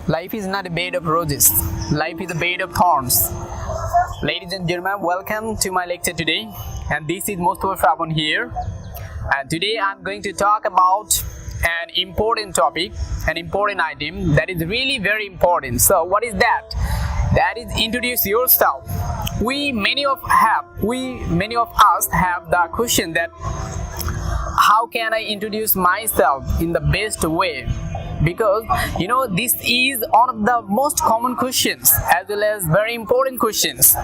Life is not a bed of roses. Life is a bed of thorns. Ladies and gentlemen, welcome to my lecture today. And this is Mustafa Shravan here. And today I'm going to talk about an important topic, an important item that is really very important. So what is that? That is introduce yourself. Many of us have the question that how can I introduce myself in the best way? Because this is one of the most common questions as well as very important questions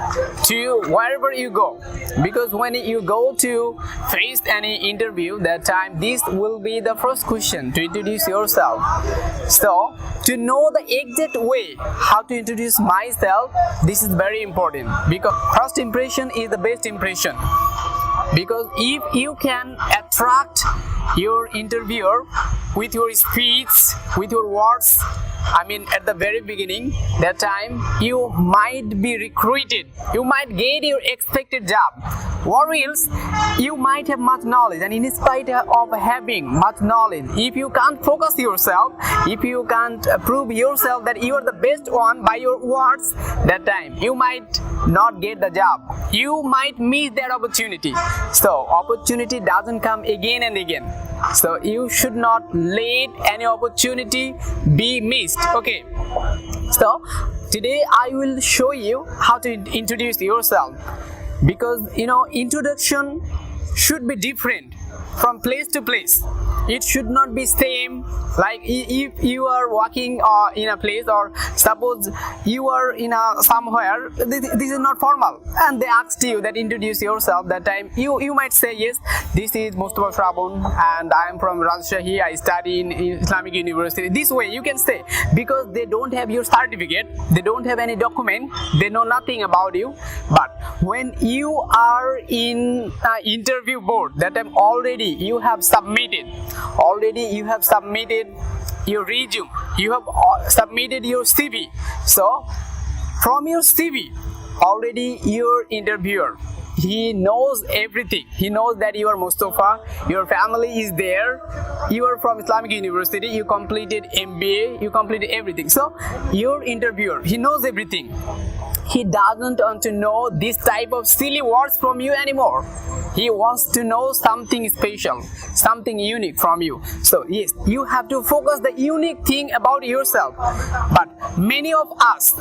to wherever you go, because when you go to face any interview, that time this will be the first question to introduce yourself. So to know the exact way how to introduce myself, this is very important, because first impression is the best impression. Because if you can attract your interviewer with your speech, with your words, at the very beginning, that time you might be recruited, you might get your expected job, or else you might have much knowledge, and in spite of having much knowledge, if you can't focus yourself, if you can't prove yourself that you are the best one by your words, that time you might not get the job, you might miss that opportunity. So opportunity doesn't come again and again, so you should not let any opportunity be missed. Okay, so today I will show you how to introduce yourself, because introduction should be different from place to place. It should not be same. Like if you are walking in a place, or suppose you are in somewhere, this is not formal, and they asked you that introduce yourself, that time you might say, yes, this is Mustafa Shravan and I am from Rajshahi, I study in Islamic University. This way you can say, because they don't have your certificate, they don't have any document, they know nothing about you. But when you are in interview board, that time already you have submitted your resume, you have submitted your CV. So from your CV, already your interviewer, he knows everything. He knows that you are Mustafa, your family is there, you are from Islamic University, you completed MBA, you completed everything. So your interviewer, he knows everything. He doesn't want to know this type of silly words from you anymore. He wants to know something special, something unique from you. So yes, you have to focus the unique thing about yourself. But many of us,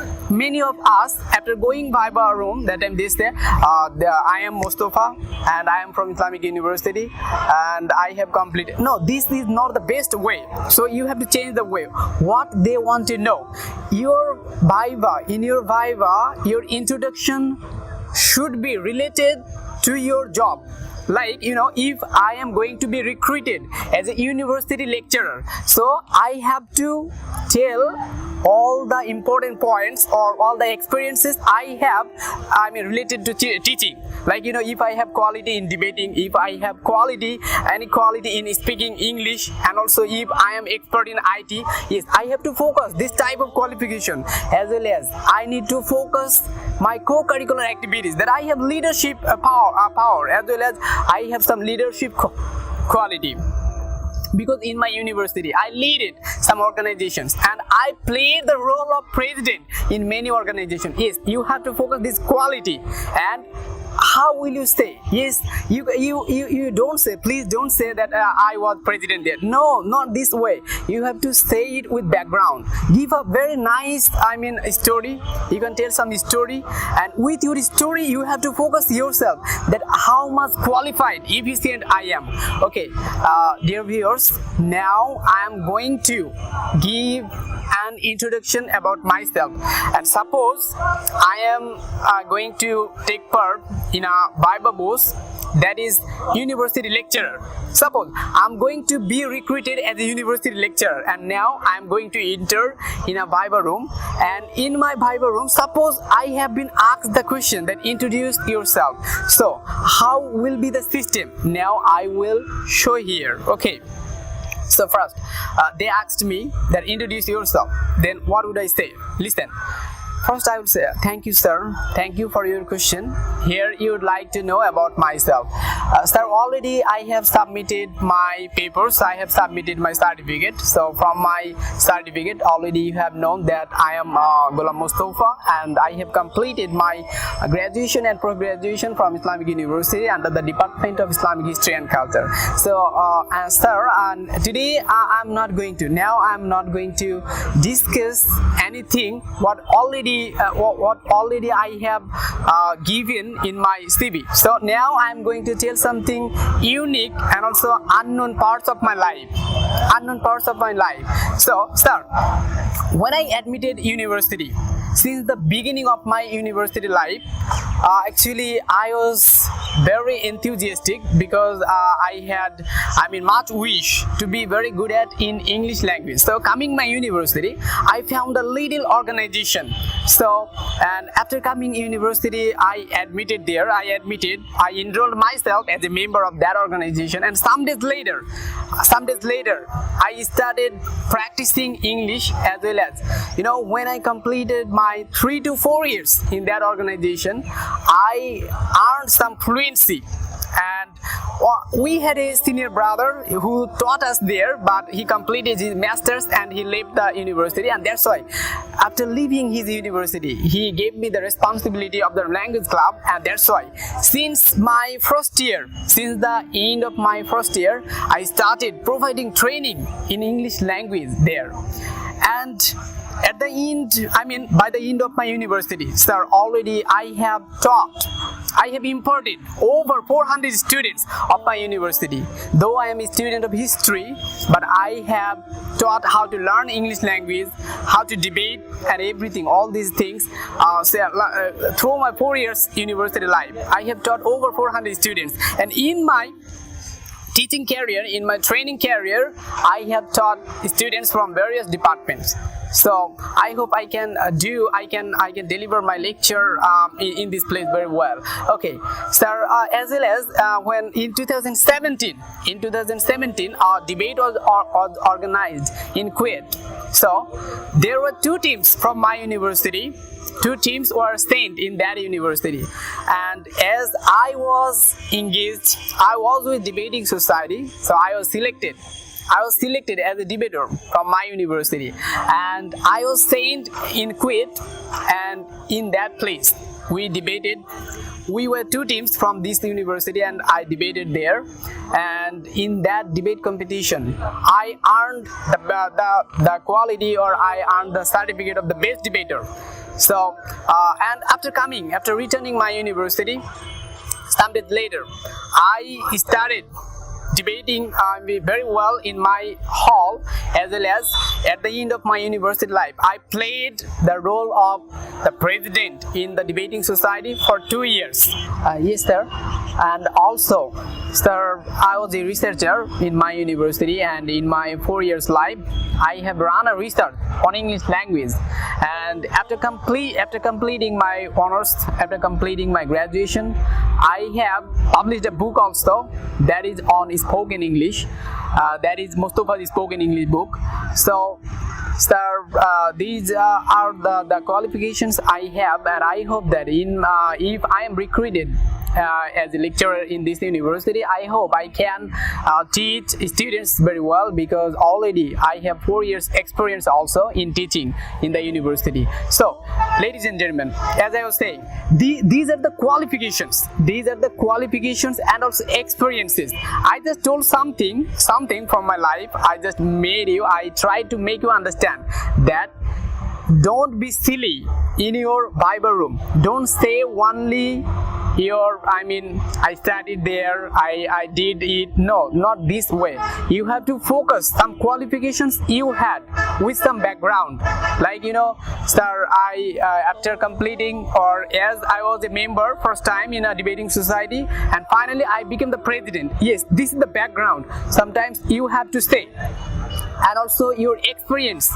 after going viva room, that time they say, I am Mustafa and I am from Islamic University and I have completed. No, this is not the best way. So you have to change the way. What they want to know, your viva, your introduction should be related to your job. Like, if I am going to be recruited as a university lecturer, so I have to tell all the important points or all the experiences I have, related to teaching. Like, if I have quality in debating, if I have any quality in speaking English, and also if I am expert in IT, yes, I have to focus this type of qualification, as well as I need to focus my co-curricular activities, that I have leadership power, as well as I have some leadership quality. Because in my university, I leaded some organizations and I played the role of president in many organizations. Yes, you have to focus this quality. And how will you say? Yes, you don't say, please don't say that I was president there. No, not this way. You have to say it with background. Give a very nice, story. You can tell some story, and with your story, you have to focus yourself that how much qualified, efficient I am. Okay, dear viewers, now I am going to give an introduction about myself. And suppose I am going to take part in a viva booth, that is university lecturer. Suppose I'm going to be recruited as a university lecturer, and now I'm going to enter in a viva room, and in my viva room, suppose I have been asked the question that introduce yourself. So how will be the system? Now I will show here. Okay, so first they asked me that introduce yourself. Then what would I say? Listen, First, I would say thank you, sir. Thank you for your question. Here, you would like to know about myself. Sir, already I have submitted my papers. I have submitted my certificate. So, from my certificate, already you have known that I am Ghulam Mustafa, and I have completed my graduation and post-graduation from Islamic University under the Department of Islamic History and Culture. So, sir, today I'm not going to discuss anything what already I have given in my CV. So now I'm going to tell something unique and also unknown parts of my life. So, sir, when I admitted university, since the beginning of my university life, actually I was very enthusiastic because I had much wish to be very good at in English language. So coming my university, I found a little organization. So, and after coming university, I enrolled myself as a member of that organization, and some days later I started practicing English as well as, when I completed my 3 to 4 years in that organization, I earned some fluency. And we had a senior brother who taught us there, but he completed his master's and he left the university, and that's why after leaving his university he gave me the responsibility of the language club. And that's why since the end of my first year, I started providing training in English language there. And at the end, by the end of my university, sir, already I have imparted over 400 students of my university. Though I am a student of history, but I have taught how to learn English language, how to debate and everything, all these things. Through my 4 years university life, I have taught over 400 students. And in my teaching career, in my training career, I have taught students from various departments. So I hope I can deliver my lecture in this place very well. Okay, sir, as well as when in 2017, our debate was organized in Kuwait. So there were 2 teams from my university. 2 teams were sent in that university, and as I was engaged, I was with debating society, so I was selected as a debater from my university, and I was sent in Kuwait, and in that place we debated. We were 2 teams from this university, and I debated there. And in that debate competition, I earned the quality, or I earned the certificate of the best debater. So, and after returning my university, some days later, I started debating very well in my hall, as well as at the end of my university life. I played the role of the president in the debating society for 2 years. Yes, sir. And also, sir, I was a researcher in my university, and in my 4 years life, I have run a research on English language. And after completing my honors, after completing my graduation, I have published a book also that is on spoken English. That is Mustafa's spoken English book. So, sir, these are the qualifications I have, and I hope that if I am recruited as a lecturer in this university, I hope I can teach students very well, because already I have 4 years experience also in teaching in the university. So, ladies and gentlemen, as I was saying, these are the qualifications. These are the qualifications and also experiences. I just told something from my life. I tried to make you understand that don't be silly in your Bible room. Don't say only I studied there, I did it. No, not this way. You have to focus some qualifications you had with some background. Like, sir, after completing, or as I was a member first time in a debating society, and finally I became the president. Yes, this is the background. Sometimes you have to say. And also your experience,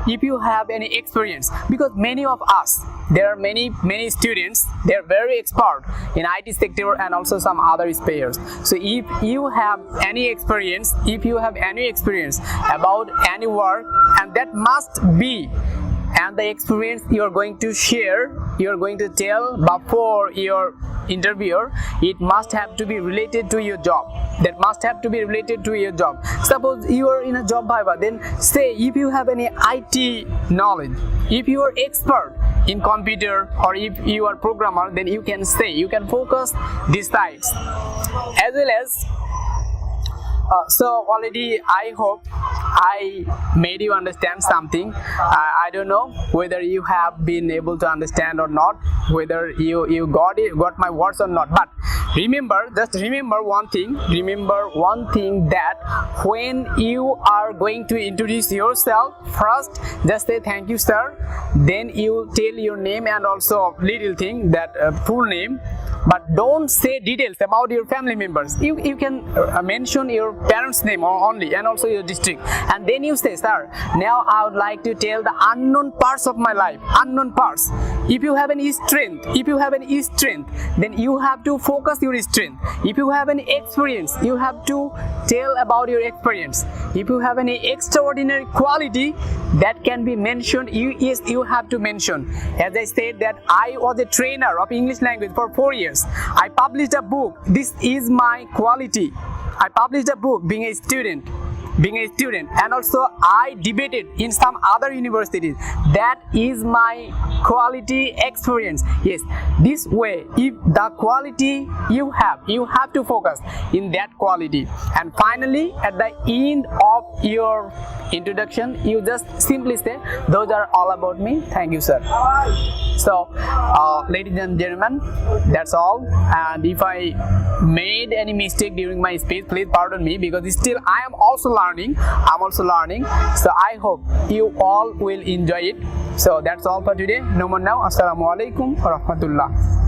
if you have any experience, because many of us, there are many students, they are very expert in IT sector and also some other spheres. So if you have any experience about any work, and that must be and the experience you are going to share, you are going to tell before your interviewer, it must have to be related to your job. That must have to be related to your job. Suppose you are in a job viva, then say if you have any IT knowledge, if you are expert in computer, or if you are programmer, then you can say, you can focus these sides as well as so already I hope I made you understand something. I don't know whether you have been able to understand or not, whether you got my words or not, but remember, just remember one thing, that when you are going to introduce yourself, first just say thank you sir, then you tell your name and also little thing, that full name, but don't say details about your family members. You can mention your parents' name only, and also your district, and then you say, sir, now I would like to tell the unknown parts of my life, unknown parts. If you have any strength, then you have to focus your strength. If you have any experience, you have to tell about your experience. If you have any extraordinary quality that can be mentioned, you have to mention. As I said that I was a trainer of English language for 4 years. I published a book. This is my quality. I published a book being a student, and also I debated in some other universities. That is my quality experience. Yes, this way, if the quality you have to focus in that quality. And finally, at the end of your introduction, you just simply say, those are all about me. Thank you, sir. So ladies and gentlemen, that's all. And if I made any mistake during my speech, please pardon me, because still I am also learning. So I hope you all will enjoy it. So that's all for today. No more now. Assalamu alaikum wa rahmatullah.